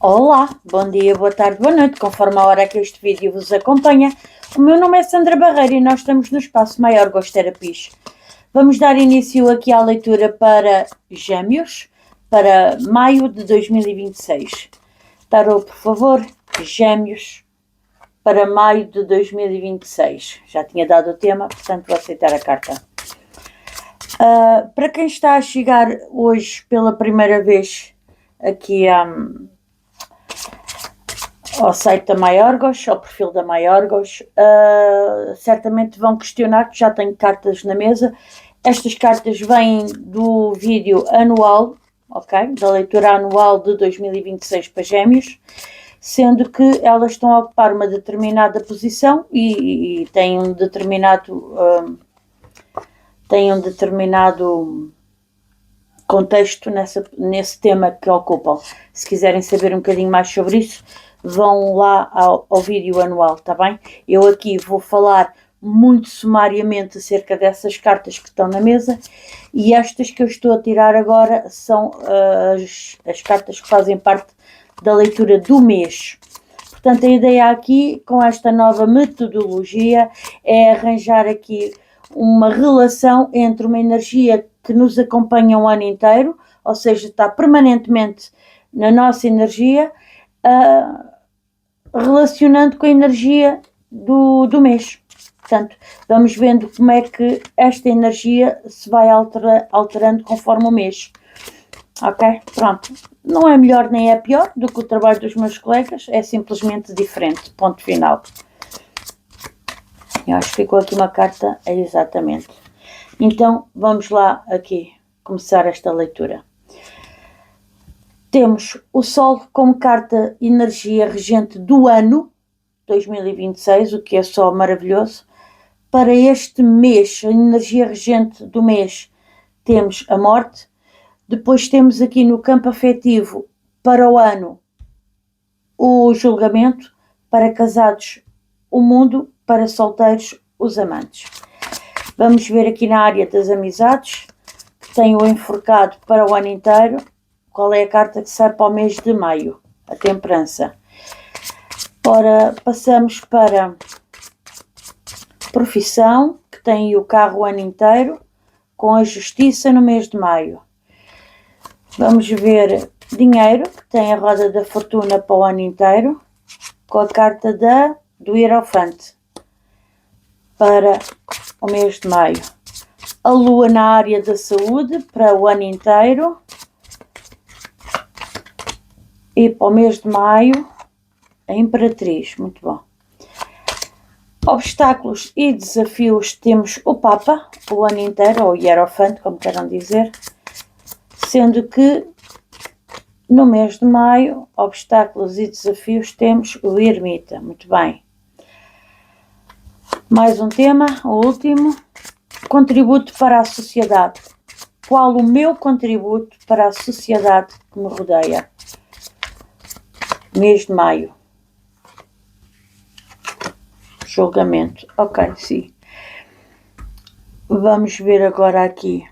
Olá, bom dia, boa tarde, boa noite, conforme a hora que este vídeo vos acompanha. O meu nome é Sandra Barreira e nós estamos no espaço Maior Gosto Terapis. Vamos dar início aqui à leitura para Gêmeos, para maio de 2026. Tarô, por favor, Gêmeos, para maio de 2026. Já tinha dado o tema, portanto vou aceitar a carta. Para quem está a chegar hoje pela primeira vez aqui ao site da Maiorgos, ao perfil da Maiorgos, certamente vão questionar, que já tenho cartas na mesa. Estas cartas vêm do vídeo anual, ok? Da leitura anual de 2026 para Gêmeos, sendo que elas estão a ocupar uma determinada posição e têm um determinado contexto nesse tema que ocupam. Se quiserem saber um bocadinho mais sobre isso, vão lá ao vídeo anual, está bem? Eu aqui vou falar muito sumariamente acerca dessas cartas que estão na mesa, e estas que eu estou a tirar agora são as cartas que fazem parte da leitura do mês. Portanto, a ideia aqui, com esta nova metodologia, é arranjar aqui uma relação entre uma energia que nos acompanha o ano inteiro, ou seja, está permanentemente na nossa energia, relacionando com a energia do mês. Portanto, vamos vendo como é que esta energia se vai alterando conforme o mês. Ok? Pronto. Não é melhor nem é pior do que o trabalho dos meus colegas, é simplesmente diferente. Ponto final. Eu acho que ficou aqui uma carta, exatamente. Então, vamos lá aqui começar esta leitura. Temos o Sol como carta energia regente do ano 2026, o que é só maravilhoso. Para este mês, a energia regente do mês, temos a morte. Depois temos aqui no campo afetivo, para o ano, o julgamento. Para casados, o mundo. Para solteiros, os amantes. Vamos ver aqui na área das amizades, que tem o enforcado para o ano inteiro. Qual é a carta que sai para o mês de maio? A temperança. Ora, passamos para profissão, que tem o carro o ano inteiro, com a justiça no mês de maio. Vamos ver dinheiro, que tem a roda da fortuna para o ano inteiro, com a carta do Hierophante, para o mês de maio. A lua na área da saúde, para o ano inteiro. E para o mês de maio, a Imperatriz. Muito bom. Obstáculos e desafios, temos o Papa, o ano inteiro, ou o Hierophante, como queiram dizer. Sendo que, no mês de maio, obstáculos e desafios, temos o Ermita. Muito bem. Mais um tema, o último. Contributo para a sociedade. Qual o meu contributo para a sociedade que me rodeia? Mês de maio. Julgamento. Ok, sim. Vamos ver agora aqui.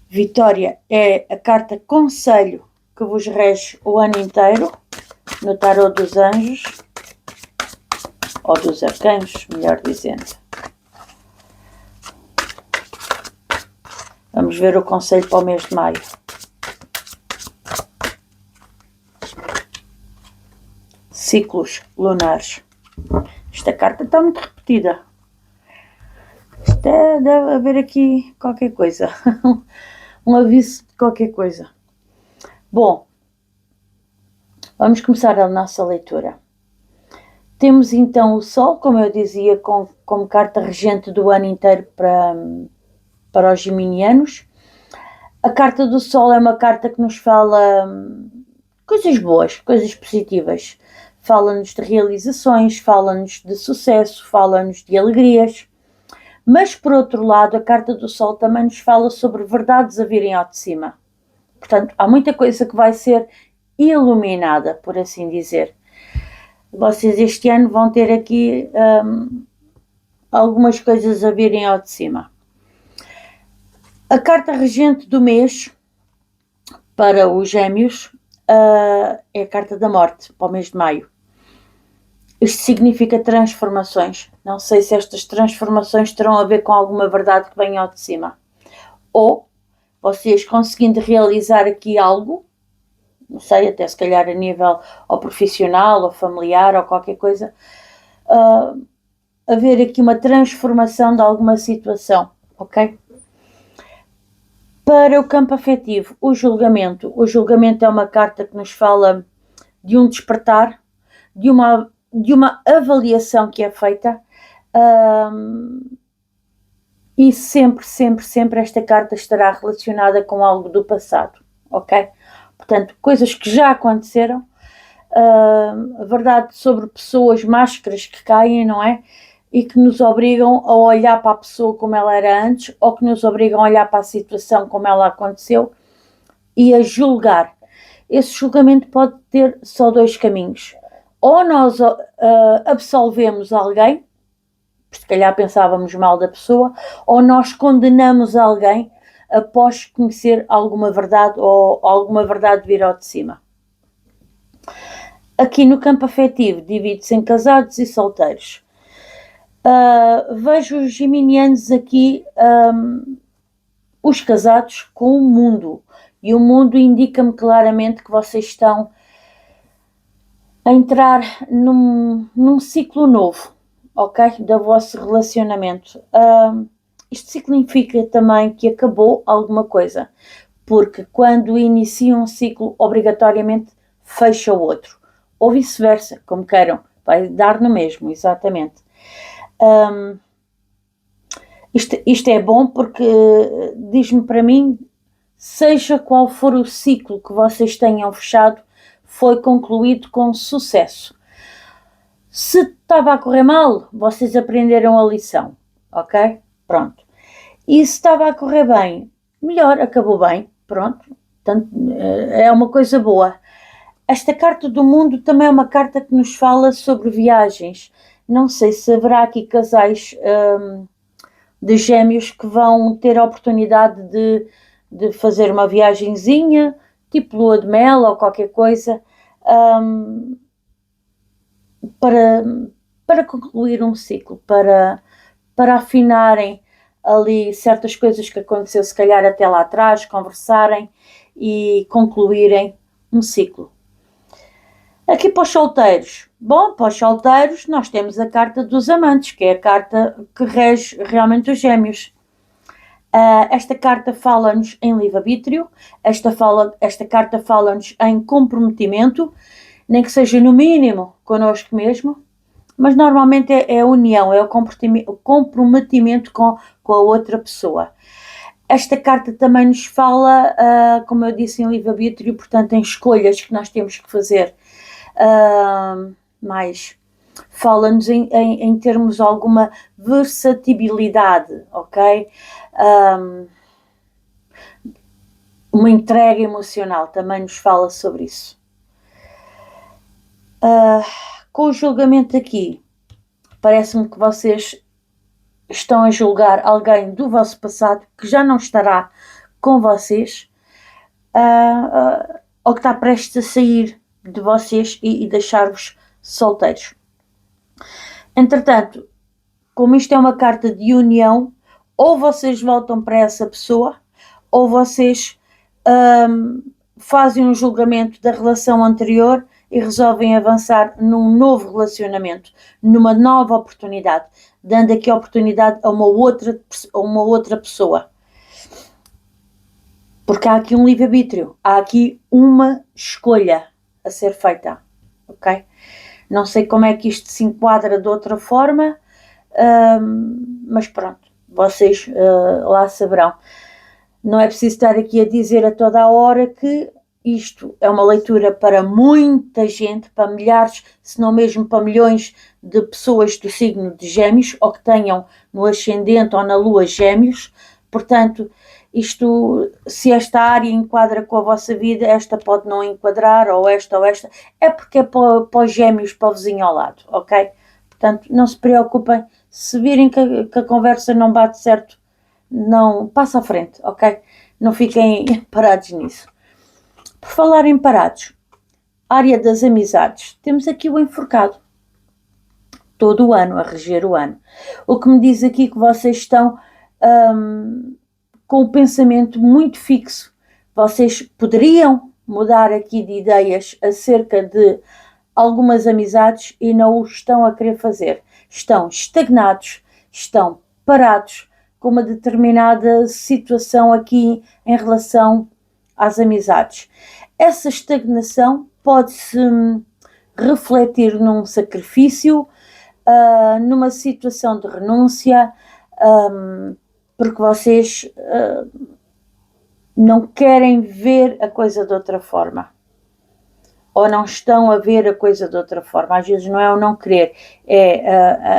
Vitória é a carta conselho que vos rege o ano inteiro no tarô dos anjos, ou dos arcanjos, melhor dizendo. Vamos ver o conselho para o mês de maio. Ciclos lunares. Esta carta está muito repetida. Deve haver aqui qualquer coisa. Um aviso de qualquer coisa. Bom, vamos começar a nossa leitura. Temos então o Sol, como eu dizia, como carta regente do ano inteiro para os geminianos. A carta do Sol é uma carta que nos fala coisas boas, coisas positivas. Fala-nos de realizações, fala-nos de sucesso, fala-nos de alegrias. Mas, por outro lado, a carta do Sol também nos fala sobre verdades a virem ao de cima. Portanto, há muita coisa que vai ser iluminada, por assim dizer. Vocês este ano vão ter aqui algumas coisas a virem ao de cima. A carta regente do mês para os Gêmeos é a carta da morte, para o mês de maio. Isto significa transformações. Não sei se estas transformações terão a ver com alguma verdade que venha ao de cima. Ou vocês conseguindo realizar aqui algo, não sei, até se calhar a nível ou profissional, ou familiar, ou qualquer coisa, haver aqui uma transformação de alguma situação, ok? Para o campo afetivo, o julgamento. O julgamento é uma carta que nos fala de um despertar, de uma avaliação que é feita, e sempre esta carta estará relacionada com algo do passado, ok? Portanto, coisas que já aconteceram, a verdade sobre pessoas, máscaras que caem, não é? E que nos obrigam a olhar para a pessoa como ela era antes, ou que nos obrigam a olhar para a situação como ela aconteceu e a julgar. Esse julgamento pode ter só dois caminhos. Ou nós absolvemos alguém, se calhar pensávamos mal da pessoa, ou nós condenamos alguém após conhecer alguma verdade ou alguma verdade vir ao de cima. Aqui no campo afetivo divide-se em casados e solteiros. Vejo os geminianos aqui, os casados com o mundo, e o mundo indica-me claramente que vocês estão a entrar num ciclo novo, ok? Do vosso relacionamento. Isto significa também que acabou alguma coisa, porque quando inicia um ciclo, obrigatoriamente fecha o outro, ou vice-versa, como queiram, vai dar no mesmo, exatamente. Isto é bom porque diz-me para mim, seja qual for o ciclo que vocês tenham fechado, foi concluído com sucesso. Se estava a correr mal, vocês aprenderam a lição, ok? Pronto. E se estava a correr bem, melhor, acabou bem, pronto. Portanto, é uma coisa boa. Esta carta do mundo também é uma carta que nos fala sobre viagens. Não sei se haverá aqui casais de gêmeos que vão ter a oportunidade de fazer uma viagenzinha, tipo lua de mel ou qualquer coisa, para concluir um ciclo, para afinarem ali certas coisas que aconteceu se calhar até lá atrás, conversarem e concluírem um ciclo. Aqui para os solteiros. Bom, para os solteiros nós temos a carta dos amantes, que é a carta que rege realmente os gêmeos. Esta carta fala-nos em livre-arbítrio, esta carta fala-nos em comprometimento, nem que seja no mínimo connosco mesmo, mas normalmente é a união, é o comprometimento com a outra pessoa. Esta carta também nos fala, como eu disse, em livre-arbítrio, portanto em escolhas que nós temos que fazer, mas fala-nos em termos alguma versatilidade, ok? Uma entrega emocional também nos fala sobre isso. Com o julgamento aqui, parece-me que vocês estão a julgar alguém do vosso passado que já não estará com vocês, ou que está prestes a sair de vocês e deixar-vos solteiros. Entretanto, como isto é uma carta de união, ou vocês voltam para essa pessoa, ou vocês fazem um julgamento da relação anterior e resolvem avançar num novo relacionamento, numa nova oportunidade, dando aqui a oportunidade a uma outra pessoa. Porque há aqui um livre-arbítrio, há aqui uma escolha a ser feita, ok? Não sei como é que isto se enquadra de outra forma, mas pronto, vocês lá saberão. Não é preciso estar aqui a dizer a toda a hora que isto é uma leitura para muita gente, para milhares, se não mesmo para milhões de pessoas do signo de Gêmeos, ou que tenham no ascendente ou na lua Gêmeos. Portanto, isto, se esta área enquadra com a vossa vida, esta pode não enquadrar, ou esta, é porque é para os Gêmeos, para o vizinho ao lado, ok? Portanto, não se preocupem, se virem que a conversa não bate certo, não, passa à frente, ok? Não fiquem parados nisso. Por falar em parados, área das amizades, temos aqui o enforcado, todo o ano, a reger o ano. O que me diz aqui que vocês estão com o pensamento muito fixo. Vocês poderiam mudar aqui de ideias acerca de algumas amizades e não o estão a querer fazer. Estão estagnados, estão parados com uma determinada situação aqui em relação às amizades. Essa estagnação pode-se refletir num sacrifício, numa situação de renúncia, porque vocês não querem ver a coisa de outra forma. Ou não estão a ver a coisa de outra forma. Às vezes não é o não querer,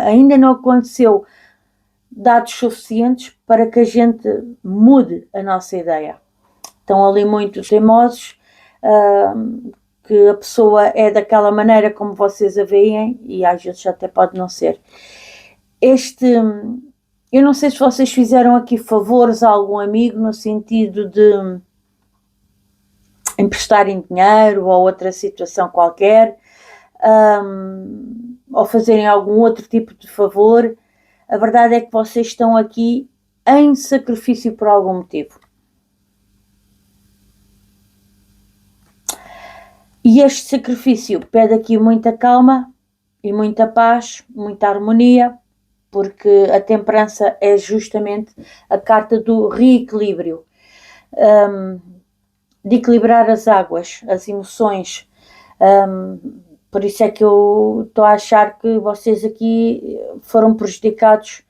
ainda não aconteceu dados suficientes para que a gente mude a nossa ideia. Estão ali muito teimosos, que a pessoa é daquela maneira como vocês a veem, e às vezes até pode não ser. Eu não sei se vocês fizeram aqui favores a algum amigo no sentido de emprestarem dinheiro ou outra situação qualquer, ou fazerem algum outro tipo de favor. A verdade é que vocês estão aqui em sacrifício por algum motivo. E este sacrifício pede aqui muita calma e muita paz, muita harmonia, porque a temperança é justamente a carta do reequilíbrio, de equilibrar as águas, as emoções. Por isso é que eu estou a achar que vocês aqui foram prejudicados,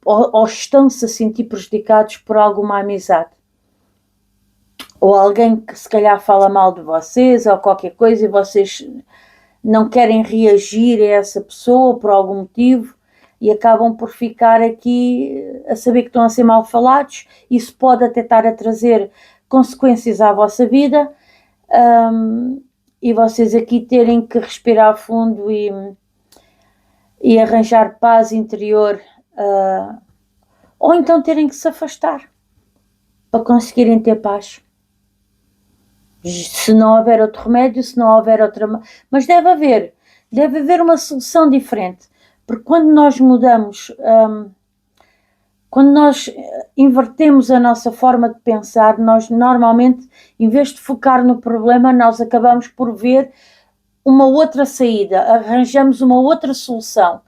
ou estão-se a sentir prejudicados por alguma amizade. Ou alguém que se calhar fala mal de vocês ou qualquer coisa e vocês não querem reagir a essa pessoa por algum motivo e acabam por ficar aqui a saber que estão a ser mal falados. Isso pode até estar a trazer consequências à vossa vida, e vocês aqui terem que respirar fundo e arranjar paz interior, ou então terem que se afastar para conseguirem ter paz. Se não houver outro remédio, se não houver outra... Mas deve haver uma solução diferente, porque quando nós mudamos, quando nós invertemos a nossa forma de pensar, nós normalmente, em vez de focar no problema, nós acabamos por ver uma outra saída, arranjamos uma outra solução.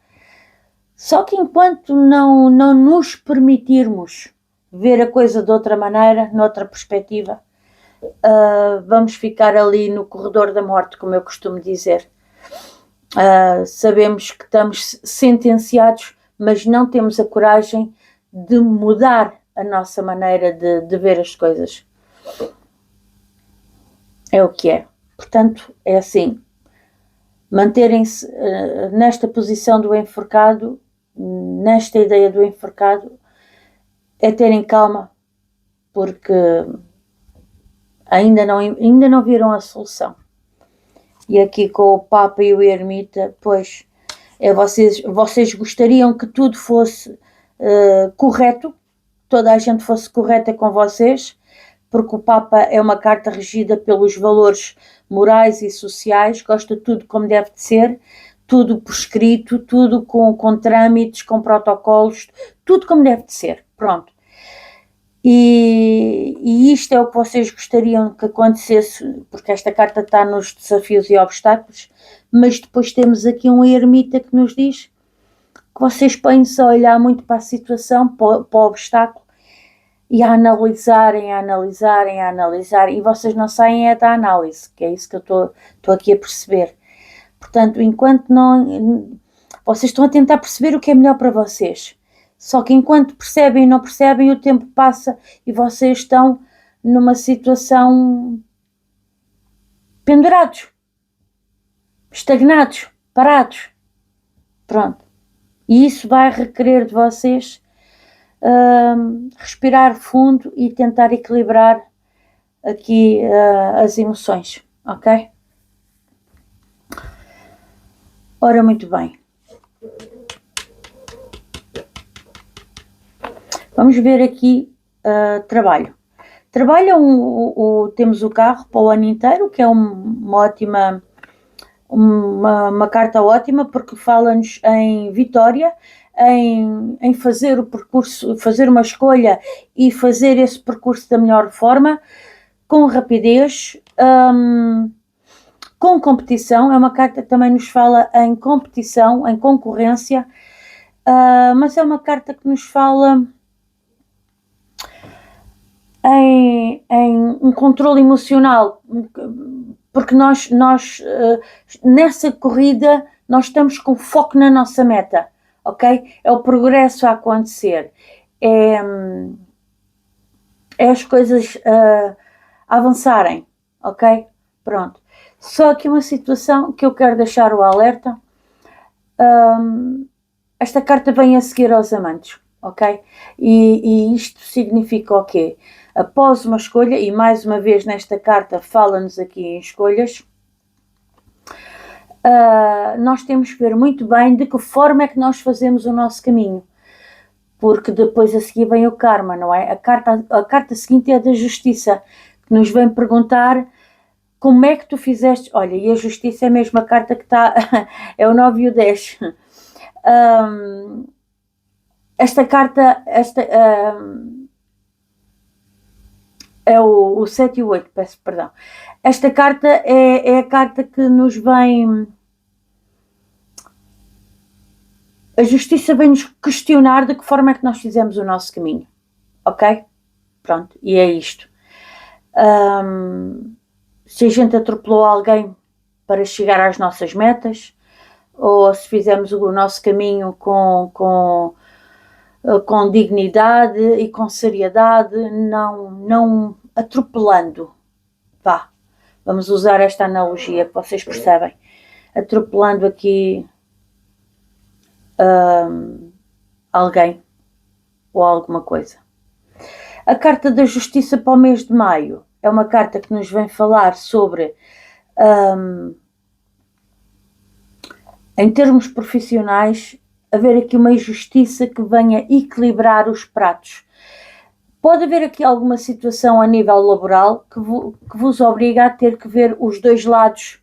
Só que enquanto não nos permitirmos ver a coisa de outra maneira, noutra perspectiva, vamos ficar ali no corredor da morte, como eu costumo dizer. Sabemos que estamos sentenciados, mas não temos a coragem de mudar a nossa maneira de ver as coisas. É o que é. Portanto, é assim, manterem-se nesta posição do enforcado, nesta ideia do enforcado, é terem calma, porque ainda não viram a solução. E aqui com o Papa e o Ermita, pois, vocês gostariam que tudo fosse correto, toda a gente fosse correta com vocês, porque o Papa é uma carta regida pelos valores morais e sociais, gosta de tudo como deve de ser, tudo por escrito, tudo com trâmites, com protocolos, tudo como deve de ser, pronto. E isto é o que vocês gostariam que acontecesse, porque esta carta está nos desafios e obstáculos, mas depois temos aqui um ermita que nos diz que vocês põem-se a olhar muito para a situação, para o obstáculo, e a analisarem, e vocês não saem da análise, que é isso que eu estou aqui a perceber. Portanto, enquanto não... Vocês estão a tentar perceber o que é melhor para vocês. Só que enquanto percebem e não percebem, o tempo passa e vocês estão numa situação pendurados, estagnados, parados. Pronto. E isso vai requerer de vocês respirar fundo e tentar equilibrar aqui as emoções, ok? Ora, muito bem. Vamos ver aqui trabalho. trabalham, temos o carro para o ano inteiro, que é uma carta ótima, porque fala-nos em vitória, em fazer o percurso, fazer uma escolha e fazer esse percurso da melhor forma, com rapidez, com competição. É uma carta que também nos fala em competição, em concorrência, mas é uma carta que nos fala em um controle emocional, porque nós nessa corrida nós estamos com foco na nossa meta, ok? É o progresso a acontecer, é as coisas avançarem, ok? Pronto. Só aqui uma situação que eu quero deixar o alerta. Esta carta vem a seguir aos amantes, ok? E isto significa o quê? Após uma escolha, e mais uma vez nesta carta fala-nos aqui em escolhas, nós temos que ver muito bem de que forma é que nós fazemos o nosso caminho, porque depois a seguir vem o karma, não é? A carta seguinte é a da justiça, que nos vem perguntar como é que tu fizeste. Olha, e a justiça é a mesma carta que está, é o 9 e o 10. Esta carta, é o 7 e o 8, peço perdão. Esta carta é a carta que nos vem... A justiça vem-nos questionar de que forma é que nós fizemos o nosso caminho, ok? Pronto, e é isto. Se a gente atropelou alguém para chegar às nossas metas, ou se fizemos o nosso caminho com dignidade e com seriedade, não atropelando. Vamos usar esta analogia que vocês percebem. Atropelando aqui alguém ou alguma coisa. A carta da justiça para o mês de maio é uma carta que nos vem falar sobre, em termos profissionais, haver aqui uma justiça que venha equilibrar os pratos. Pode haver aqui alguma situação a nível laboral que vos obriga a ter que ver os dois lados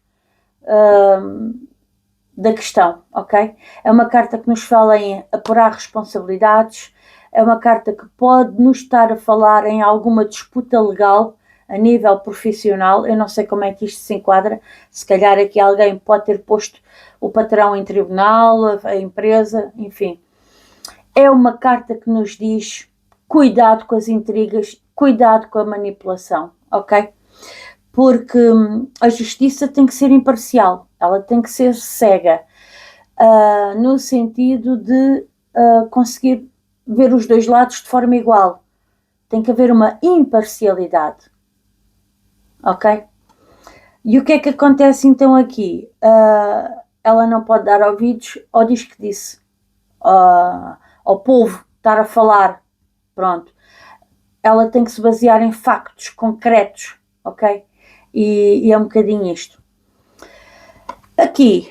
da questão, ok? É uma carta que nos fala em apurar responsabilidades, é uma carta que pode nos estar a falar em alguma disputa legal a nível profissional. Eu não sei como é que isto se enquadra, se calhar aqui alguém pode ter posto o patrão em tribunal, a empresa, enfim. É uma carta que nos diz cuidado com as intrigas, cuidado com a manipulação, ok? Porque a justiça tem que ser imparcial, ela tem que ser cega, no sentido de conseguir ver os dois lados de forma igual. Tem que haver uma imparcialidade, ok? E o que é que acontece então aqui? Ela não pode dar ouvidos ao diz que disse, ao povo estar a falar, pronto. Ela tem que se basear em factos concretos, ok? E é um bocadinho isto. Aqui,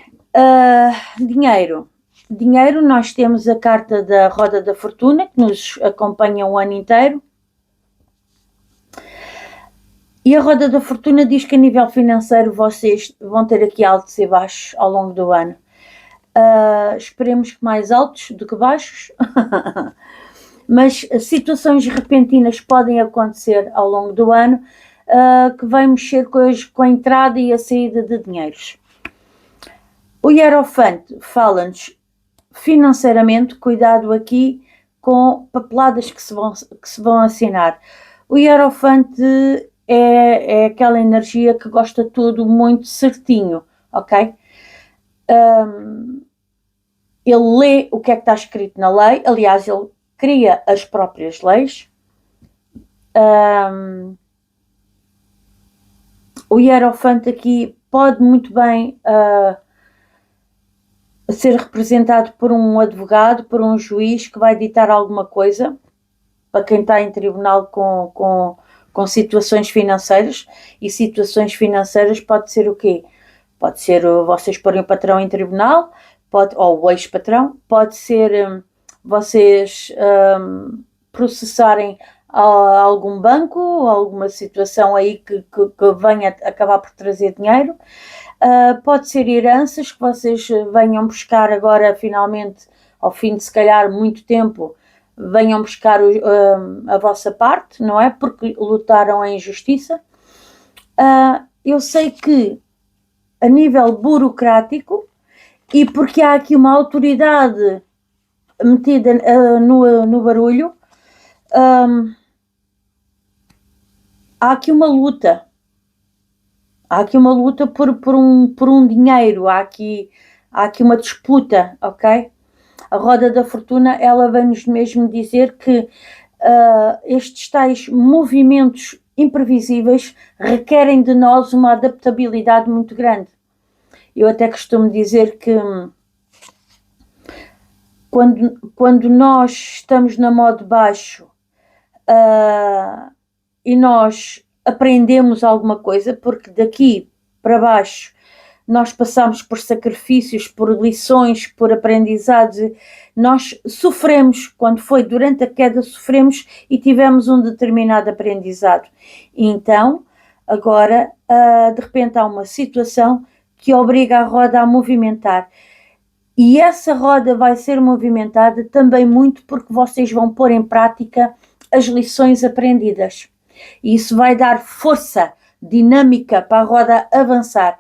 dinheiro. Dinheiro, nós temos a carta da Roda da Fortuna, que nos acompanha o ano inteiro. E a Roda da Fortuna diz que a nível financeiro vocês vão ter aqui altos e baixos ao longo do ano. Esperemos que mais altos do que baixos. Mas situações repentinas podem acontecer ao longo do ano, que vai mexer com a entrada e a saída de dinheiros. O Hierofante fala-nos financeiramente, cuidado aqui com papeladas que se vão assinar. O Hierofante é aquela energia que gosta tudo muito certinho, ok? Ele lê o que é que está escrito na lei, aliás, ele cria as próprias leis. O Hierofante aqui pode muito bem ser representado por um advogado, por um juiz que vai ditar alguma coisa para quem está em tribunal com situações financeiras. E situações financeiras pode ser o quê? Pode ser vocês porem o patrão em tribunal, ou o ex-patrão, pode ser vocês processarem algum banco, alguma situação aí que venha acabar por trazer dinheiro. Pode ser heranças que vocês venham buscar agora, finalmente, ao fim de se calhar muito tempo, venham buscar a vossa parte, não é? Porque lutaram em justiça. Eu sei que a nível burocrático, e porque há aqui uma autoridade metida no barulho, há aqui uma luta. Há aqui uma luta por um dinheiro, há aqui uma disputa, ok? A roda da fortuna, ela vem-nos mesmo dizer que estes tais movimentos imprevisíveis requerem de nós uma adaptabilidade muito grande. Eu até costumo dizer que quando nós estamos na modo baixo e nós aprendemos alguma coisa, porque daqui para baixo nós passamos por sacrifícios, por lições, por aprendizados, nós sofremos, quando foi durante a queda, sofremos e tivemos um determinado aprendizado. E então, agora, de repente há uma situação que obriga a roda a movimentar. E essa roda vai ser movimentada também muito porque vocês vão pôr em prática as lições aprendidas. E isso vai dar força, dinâmica para a roda avançar.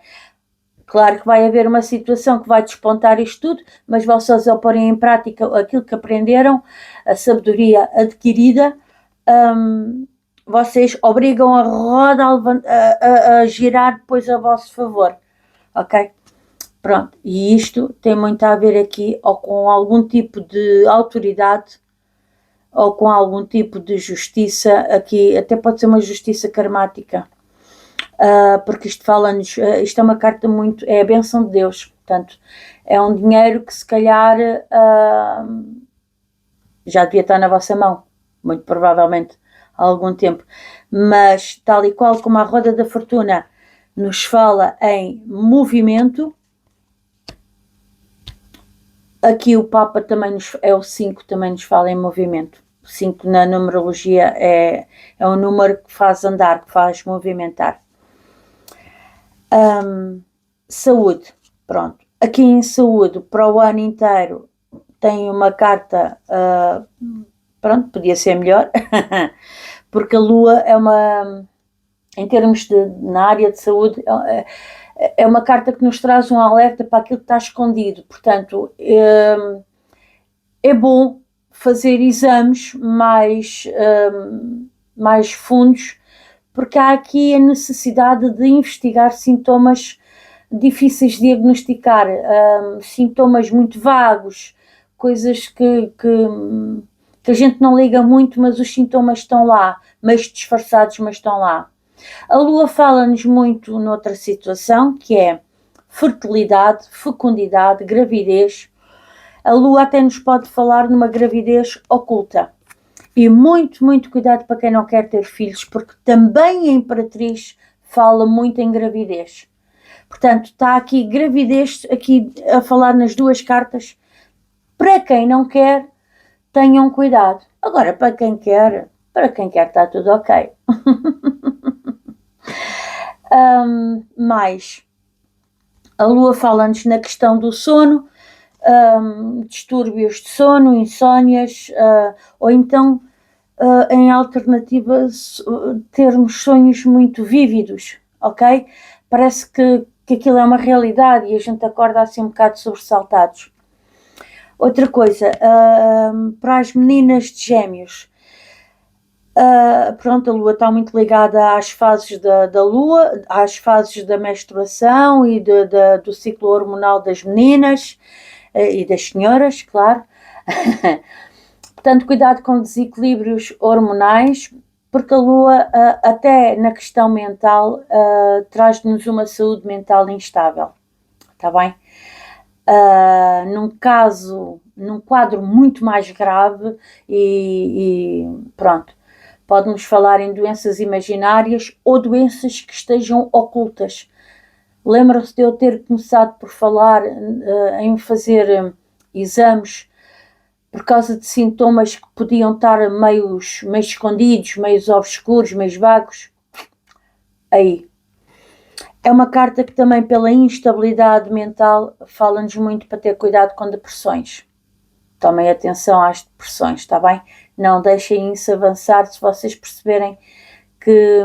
Claro que vai haver uma situação que vai despontar isto tudo, mas vocês, ao porem em prática aquilo que aprenderam, a sabedoria adquirida, vocês obrigam a roda a girar depois a vosso favor, ok? Pronto, e isto tem muito a ver aqui ou com algum tipo de autoridade ou com algum tipo de justiça, aqui até pode ser uma justiça karmática, porque isto fala-nos, isto é uma carta muito, é a bênção de Deus, portanto, é um dinheiro que se calhar já devia estar na vossa mão, muito provavelmente há algum tempo, mas tal e qual como a roda da fortuna nos fala em movimento, aqui o Papa também é o 5, também nos fala em movimento. O 5 na numerologia é um número que faz andar, que faz movimentar. Saúde, pronto. Aqui em saúde, para o ano inteiro, tem uma carta, pronto, podia ser melhor, porque a Lua é uma, em termos na área de saúde, é uma carta que nos traz um alerta para aquilo que está escondido. Portanto, é bom fazer exames mais fundos, porque há aqui a necessidade de investigar sintomas difíceis de diagnosticar, sintomas muito vagos, coisas que a gente não liga muito, mas os sintomas estão lá, meio disfarçados, mas estão lá. A Lua fala-nos muito noutra situação, que é fertilidade, fecundidade, gravidez. A Lua até nos pode falar numa gravidez oculta. E muito, muito cuidado para quem não quer ter filhos, porque também a Imperatriz fala muito em gravidez. Portanto, está aqui gravidez, aqui a falar nas duas cartas. Para quem não quer, tenham cuidado. Agora, para quem quer está tudo ok. Mais, a Lua fala-nos na questão do sono, distúrbios de sono, insónias, ou então, em alternativa, termos sonhos muito vívidos, ok? Parece que aquilo é uma realidade e a gente acorda assim um bocado sobressaltados. Outra coisa, para as meninas de Gêmeos, pronto, a Lua está muito ligada às fases da Lua, às fases da menstruação e do ciclo hormonal das meninas e das senhoras, claro. Portanto, cuidado com desequilíbrios hormonais, porque a Lua, até na questão mental, traz-nos uma saúde mental instável, está bem? Num quadro muito mais grave e pronto, pode-nos falar em doenças imaginárias ou doenças que estejam ocultas. Lembram-se de eu ter começado por falar em fazer exames por causa de sintomas que podiam estar meio escondidos, meio obscuros, meio vagos. Aí. É uma carta que também, pela instabilidade mental, fala-nos muito para ter cuidado com depressões. Tomem atenção às depressões, está bem? Não deixem isso avançar se vocês perceberem que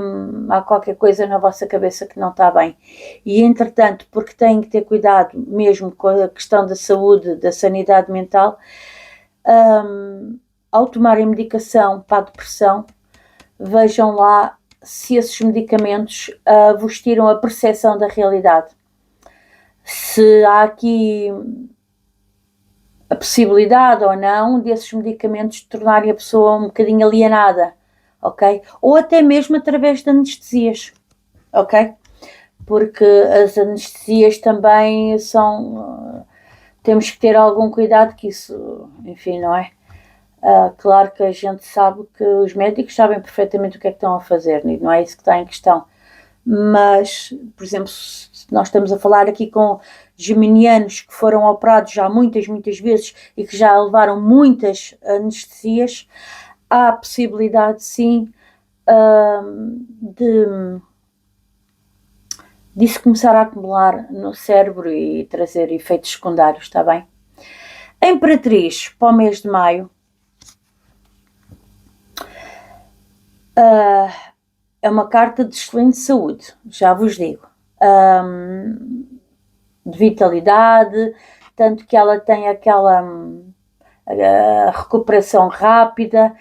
há qualquer coisa na vossa cabeça que não está bem. E, entretanto, porque têm que ter cuidado mesmo com a questão da saúde, da sanidade mental, ao tomarem medicação para a depressão, vejam lá se esses medicamentos vos tiram a percepção da realidade. Se há aqui a possibilidade ou não desses medicamentos tornarem a pessoa um bocadinho alienada, ok? Ou até mesmo através de anestesias, ok? Porque as anestesias também são... temos que ter algum cuidado que isso, enfim, não é? Claro que a gente sabe que os médicos sabem perfeitamente o que é que estão a fazer, não é isso que está em questão. Mas, por exemplo, se nós estamos a falar aqui com geminianos que foram operados já muitas vezes e que já levaram muitas anestesias, há a possibilidade, sim, disso começar a acumular no cérebro e trazer efeitos secundários, está bem? A Imperatriz, para o mês de maio, é uma carta de excelente saúde, já vos digo, de vitalidade, tanto que ela tem aquela recuperação rápida,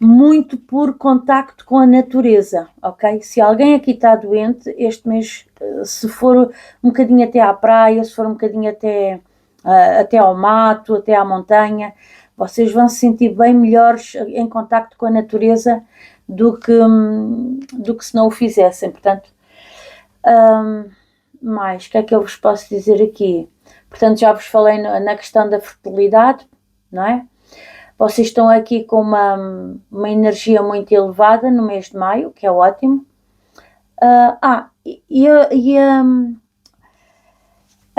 muito por contacto com a natureza, ok? Se alguém aqui está doente, este mês, se for um bocadinho até à praia, se for um bocadinho até ao mato, até à montanha, vocês vão se sentir bem melhores em contacto com a natureza do que se não o fizessem. Portanto, mais, o que é que eu vos posso dizer aqui? Portanto, já vos falei na questão da fertilidade, não é? Vocês estão aqui com uma energia muito elevada no mês de maio, que é ótimo. A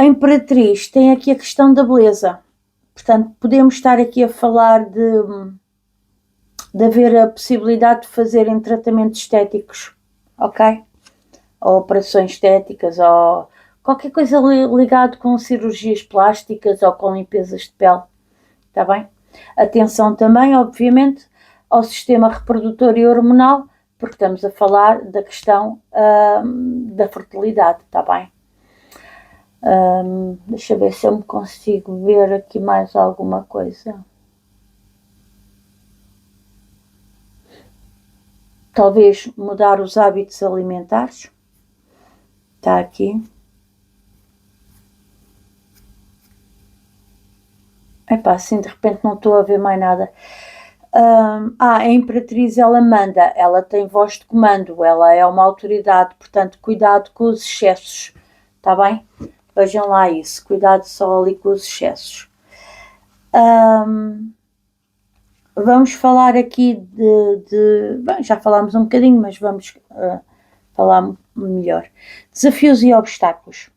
Imperatriz tem aqui a questão da beleza. Portanto, podemos estar aqui a falar de haver a possibilidade de fazerem tratamentos estéticos, ok? Ou operações estéticas, ou qualquer coisa ligado com cirurgias plásticas ou com limpezas de pele, está bem? Atenção também, obviamente, ao sistema reprodutor e hormonal, porque estamos a falar da questão da fertilidade, está bem? Deixa eu ver se eu me consigo ver aqui mais alguma coisa. Talvez mudar os hábitos alimentares. Está aqui. Epá, assim de repente não estou a ver mais nada. A Imperatriz, ela manda, ela tem voz de comando, ela é uma autoridade, portanto, cuidado com os excessos, está bem? Vejam lá isso, cuidado só ali com os excessos. Vamos falar aqui bem, já falámos um bocadinho, mas vamos falar melhor. Desafios e obstáculos.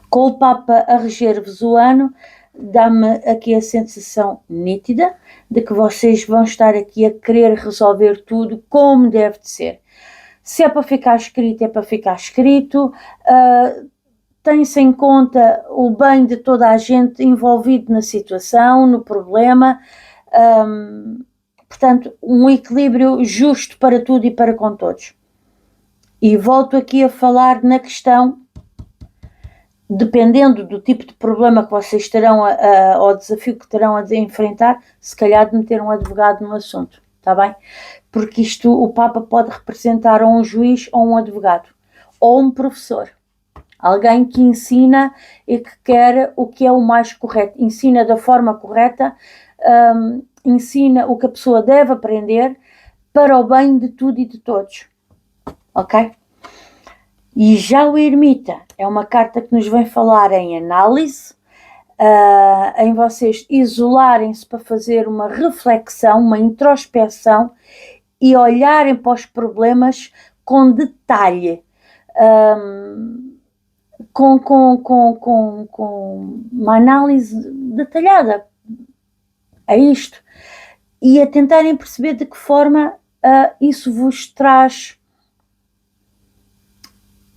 Com o Papa a reger-vos o ano, dá-me aqui a sensação nítida de que vocês vão estar aqui a querer resolver tudo como deve de ser. Se é para ficar escrito, é para ficar escrito. Tem-se em conta o bem de toda a gente envolvido na situação, no problema. Portanto, um equilíbrio justo para tudo e para com todos. E volto aqui a falar na questão, dependendo do tipo de problema que vocês terão, ou desafio que terão a enfrentar, se calhar de meter um advogado no assunto, está bem? Porque isto, o Papa pode representar ou um juiz ou um advogado, ou um professor. Alguém que ensina e que quer o que é o mais correto, ensina da forma correta, ensina o que a pessoa deve aprender para o bem de tudo e de todos, ok? E já o Ermita é uma carta que nos vem falar em análise, em vocês isolarem-se para fazer uma reflexão, uma introspeção e olharem para os problemas com detalhe, com uma análise detalhada, É isto. E a tentarem perceber de que forma isso vos traz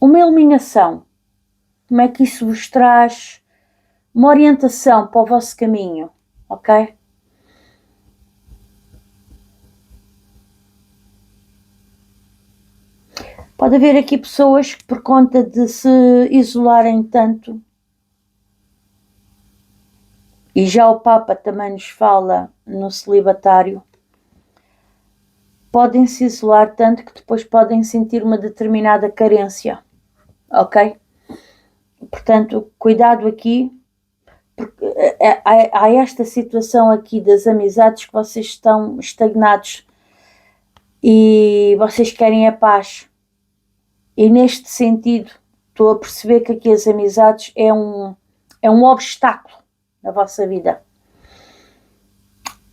uma iluminação. Como é que isso vos traz uma orientação para o vosso caminho, ok? Pode haver aqui pessoas que, por conta de se isolarem tanto, e já o Papa também nos fala no celibatário, podem se isolar tanto que depois podem sentir uma determinada carência, ok? Portanto, cuidado aqui, porque há esta situação aqui das amizades que vocês estão estagnados e vocês querem a paz. E neste sentido, estou a perceber que aqui as amizades é um obstáculo na vossa vida.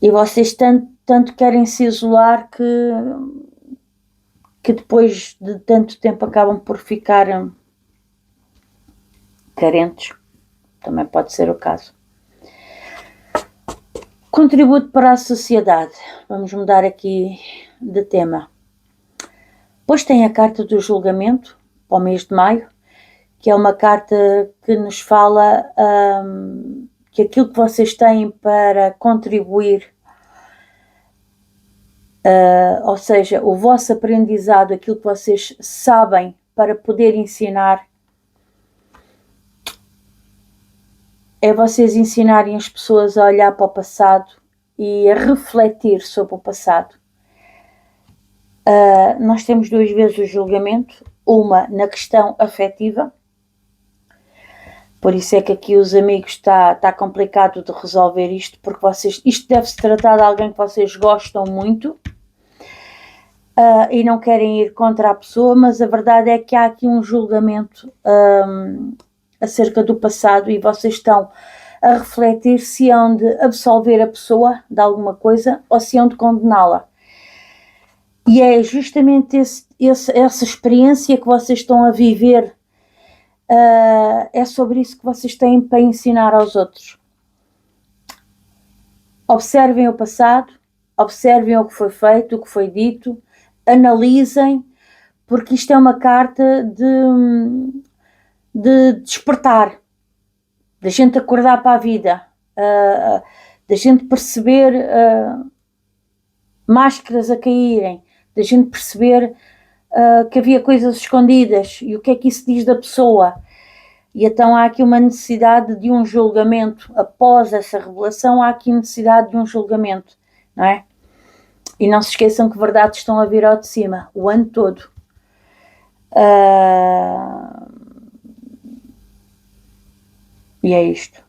E vocês tanto querem se isolar que depois de tanto tempo acabam por ficar carentes. Também pode ser o caso. Contributo para a sociedade. Vamos mudar aqui de tema. Depois tem a carta do julgamento, para o mês de maio, que é uma carta que nos fala que aquilo que vocês têm para contribuir, ou seja, o vosso aprendizado, aquilo que vocês sabem para poder ensinar, é vocês ensinarem as pessoas a olhar para o passado e a refletir sobre o passado. Nós temos 2 vezes o julgamento, uma na questão afetiva, por isso é que aqui os amigos está complicado de resolver isto, porque isto deve-se tratar de alguém que vocês gostam muito e não querem ir contra a pessoa, mas a verdade é que há aqui um julgamento acerca do passado e vocês estão a refletir se hão de absolver a pessoa de alguma coisa ou se hão de condená-la. E é justamente essa experiência que vocês estão a viver, é sobre isso que vocês têm para ensinar aos outros. Observem o passado, observem o que foi feito, o que foi dito, analisem, porque isto é uma carta de despertar, da gente acordar para a vida, da gente perceber máscaras a caírem, da gente perceber que havia coisas escondidas e o que é que isso diz da pessoa. E então há aqui uma necessidade de um julgamento. Após essa revelação, há aqui necessidade de um julgamento, não é? E não se esqueçam que verdades estão a vir ao de cima, o ano todo. E é isto.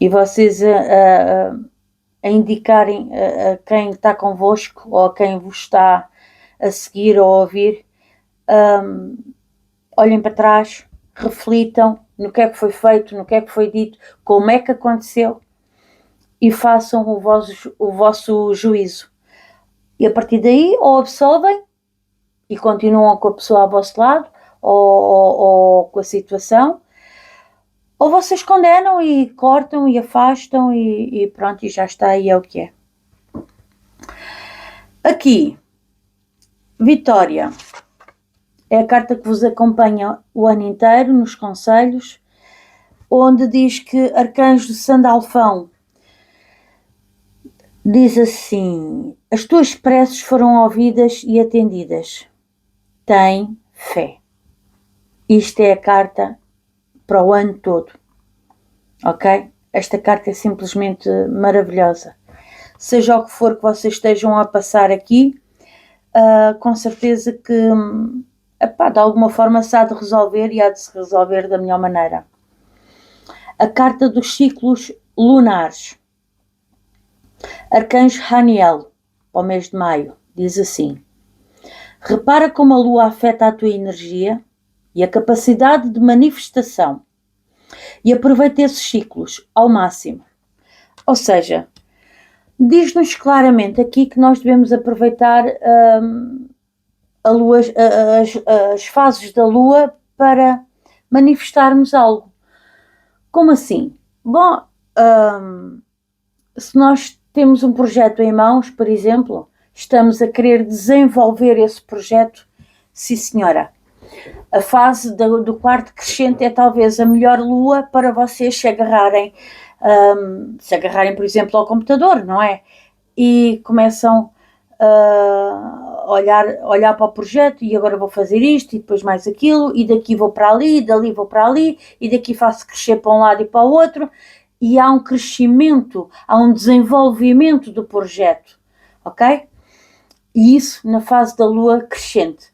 E vocês a indicarem a quem está convosco ou a quem vos está a seguir ou a ouvir, olhem para trás, reflitam no que é que foi feito, no que é que foi dito, como é que aconteceu e façam o vosso juízo. E a partir daí ou absolvem e continuam com a pessoa ao vosso lado ou com a situação, ou vocês condenam e cortam e afastam e pronto, e já está, e é o que é. Aqui, Vitória, é a carta que vos acompanha o ano inteiro nos conselhos, onde diz que Arcanjo Sandalfão diz assim: as tuas preces foram ouvidas e atendidas. Tem fé. Isto é a carta para o ano todo, ok? Esta carta é simplesmente maravilhosa. Seja o que for que vocês estejam a passar aqui, com certeza que de alguma forma se há de resolver e há de se resolver da melhor maneira. A carta dos ciclos lunares. Arcanjo Haniel, para o mês de maio, diz assim: repara como a lua afeta a tua energia e a capacidade de manifestação e aproveita esses ciclos ao máximo. Ou seja, diz-nos claramente aqui que nós devemos aproveitar as fases da lua para manifestarmos algo. Como assim? Bom, se nós temos um projeto em mãos, por exemplo, estamos a querer desenvolver esse projeto, sim senhora. A fase do quarto crescente é talvez a melhor lua para vocês se agarrarem, por exemplo, ao computador, não é? E começam a olhar para o projeto e agora vou fazer isto e depois mais aquilo e daqui vou para ali, e dali vou para ali e daqui faço crescer para um lado e para o outro e há um crescimento, há um desenvolvimento do projeto, ok? E isso na fase da lua crescente.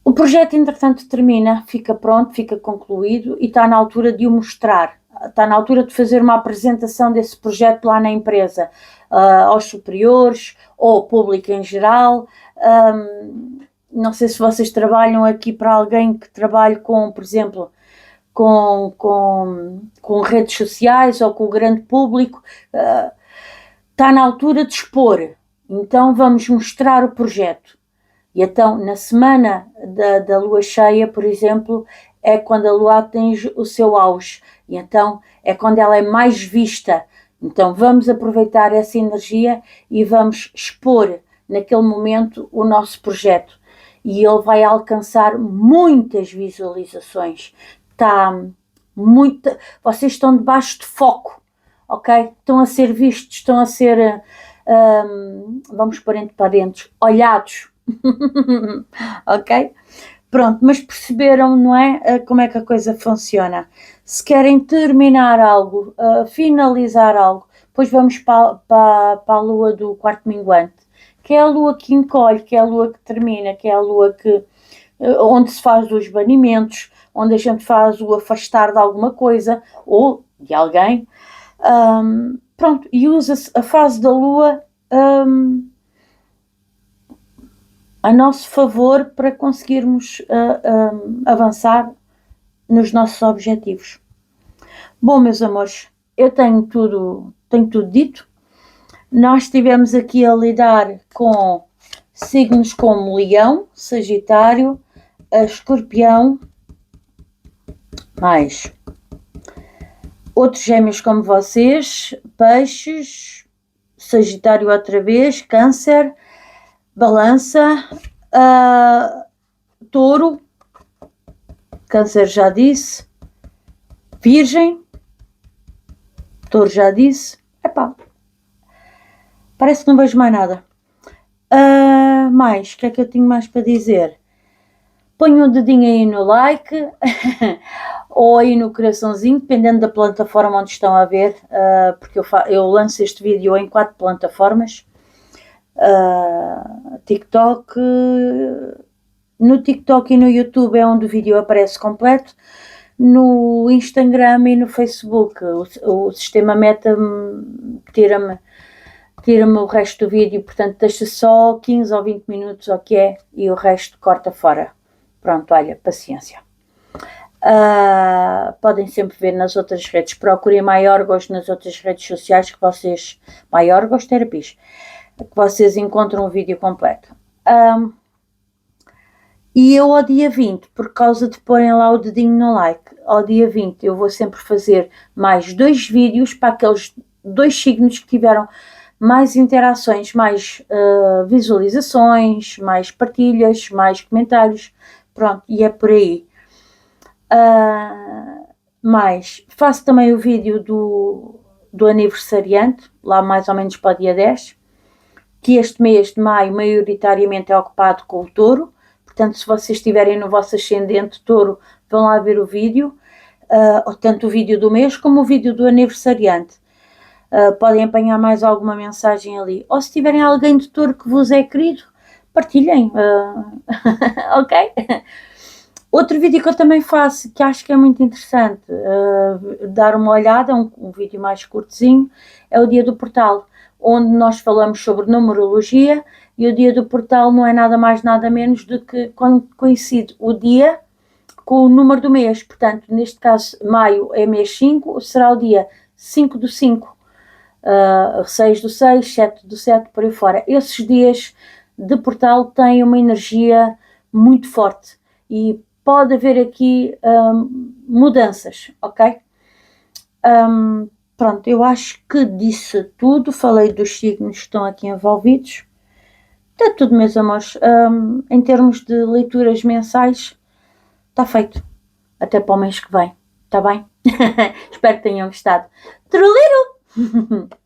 O projeto, entretanto, termina, fica pronto, fica concluído e está na altura de o mostrar. Está na altura de fazer uma apresentação desse projeto lá na empresa, aos superiores ou ao público em geral. Não sei se vocês trabalham aqui para alguém que trabalhe com, por exemplo, com redes sociais ou com o grande público. Está na altura de expor. Então vamos mostrar o projeto. E então, na semana da lua cheia, por exemplo, é quando a lua atinge o seu auge. E então, é quando ela é mais vista. Então, vamos aproveitar essa energia e vamos expor, naquele momento, o nosso projeto. E ele vai alcançar muitas visualizações. Vocês estão debaixo de foco, ok? Estão a ser vistos, estão a ser, vamos pôr entre parênteses, olhados. Ok? Pronto, mas perceberam, não é? Como é que a coisa funciona. Se querem terminar algo, finalizar algo, depois vamos para a lua do quarto minguante, que é a lua que encolhe, que é a lua que termina, que é a lua que, onde se faz os banimentos, onde a gente faz o afastar de alguma coisa ou de alguém. Pronto, e usa-se a fase da lua a nosso favor para conseguirmos avançar nos nossos objetivos. Bom, meus amores, eu tenho tudo dito. Nós estivemos aqui a lidar com signos como Leão, Sagitário, Escorpião, mais outros gêmeos como vocês, Peixes, Sagitário outra vez, Câncer, Balança, Touro, Câncer já disse, Virgem, Touro já disse, parece que não vejo mais nada. Mais, o que é que eu tenho mais para dizer? Ponham um dedinho aí no like ou aí no coraçãozinho, dependendo da plataforma onde estão a ver, porque eu lanço este vídeo em 4 plataformas. TikTok, no TikTok e no YouTube é onde o vídeo aparece completo. No Instagram e no Facebook o sistema Meta tira-me o resto do vídeo, portanto deixa só 15 ou 20 minutos o que é e o resto corta fora. Pronto, olha, paciência. Podem sempre ver nas outras redes, procurem Maiorgos nas outras redes sociais que vocês, Maiorgos Terapias, que vocês encontram o vídeo completo. E eu ao dia 20, por causa de porem lá o dedinho no like, ao dia 20 eu vou sempre fazer mais 2 vídeos para aqueles 2 signos que tiveram mais interações, mais visualizações, mais partilhas, mais comentários, pronto, e é por aí. Mas faço também o vídeo do aniversariante, lá mais ou menos para o dia 10, que este mês de maio maioritariamente é ocupado com o Touro, portanto se vocês estiverem no vosso ascendente Touro, vão lá ver o vídeo, tanto o vídeo do mês como o vídeo do aniversariante. Podem apanhar mais alguma mensagem ali, ou se tiverem alguém de Touro que vos é querido, partilhem, ok? Outro vídeo que eu também faço, que acho que é muito interessante, dar uma olhada, um vídeo mais curtozinho, é o Dia do Portal, onde nós falamos sobre numerologia, e o Dia do Portal não é nada mais nada menos do que quando coincide o dia com o número do mês. Portanto, neste caso, maio é mês 5, será o dia 5 do 5, 6 do 6, 7 do 7, por aí fora. Esses dias de Portal têm uma energia muito forte e pode haver aqui mudanças, ok? Pronto, eu acho que disse tudo, falei dos signos que estão aqui envolvidos. Está tudo, meus amores. Em termos de leituras mensais, está feito. Até para o mês que vem, está bem? Espero que tenham gostado. Truliro!